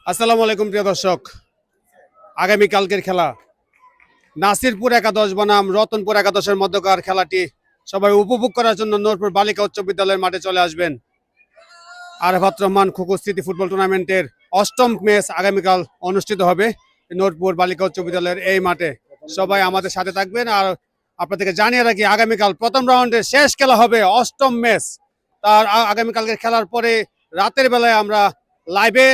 আসসালামু আলাইকুম প্রিয় দর্শক, আগামীকালকের খেলা নাসিরপুর একাদশ বনাম রতনপুর একাদশের মধ্যকার খেলাটি সবাই উপভোগ করার জন্য নূরপুর বালিকা উচ্চ বিদ্যালয়ের মাঠে চলে আসবেন। আরাফাত রহমান খোখো স্মৃতি ফুটবল টুর্নামেন্টের 8ম ম্যাচ আগামীকাল অনুষ্ঠিত হবে নূরপুর বালিকা উচ্চ বিদ্যালয়ের এই মাঠে। সবাই আমাদের সাথে থাকবেন। আর আপনাদেরকে জানিয়ে রাখি, আগামীকাল প্রথম রাউন্ডের শেষ খেলা হবে 8ম ম্যাচ। তার আগামীকালকের খেলার পরে রাতের বেলায় আমরা লাইভে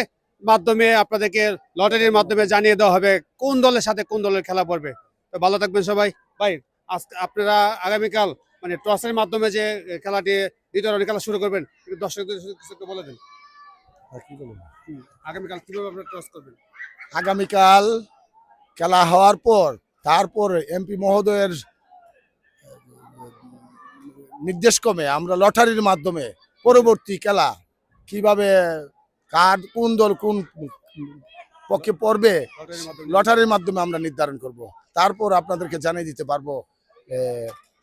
মাধ্যমে আপনাদেরকে লটারির মাধ্যমে জানিয়ে দেওয়া হবে কোন দলের সাথে কোন দলের খেলা পড়বে। তো ভালো থাকবেন সবাই। ভাই, আজকে আপনারা আগামীকাল মানে টসের মাধ্যমে যে খেলাটি দ্বিতীয় রাউন্ডের খেলা শুরু করবেন, দর্শকদের কিছু একটু বলে দেন। আগামীকাল কিভাবে আপনারা টস করবেন? আগামীকাল খেলা হওয়ার পর তারপর এমপি মহোদয়ের নির্দেশক্রমে আমরা লটারির মাধ্যমে পরবর্তী খেলা কিভাবে কার কোন দল কোন পক্ষে পড়বে লটারির মাধ্যমে আমরা নির্ধারণ করব। তারপর আপনাদেরকে জানিয়ে দিতে পারবো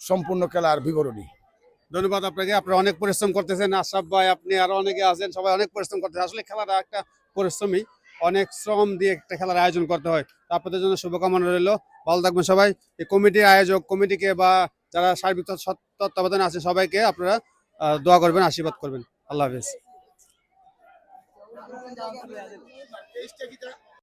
সম্পূর্ণ খেলার বিবরণী। ধন্যবাদ আপনাকে। আপনারা অনেক পরিশ্রম করতেছেন, আশরাফ ভাই, আপনি আরো অনেকে আছেন, সবাই অনেক পরিশ্রম করতেছেন। আসলে খেলাটা একটা পরিশ্রমী, অনেক শ্রম দিয়ে একটা খেলার আয়োজন করতে হয়। তো আপনাদের জন্য শুভকামনা রইল। ভালো থাকবেন সবাই। এই কমিটির আয়োজক কমিটিকে বা যারা সার্বিক তত্ত্বাবধানে আছে সবাইকে আপনারা দোয়া করবেন, আশীর্বাদ করবেন। আল্লাহ হাফেজ।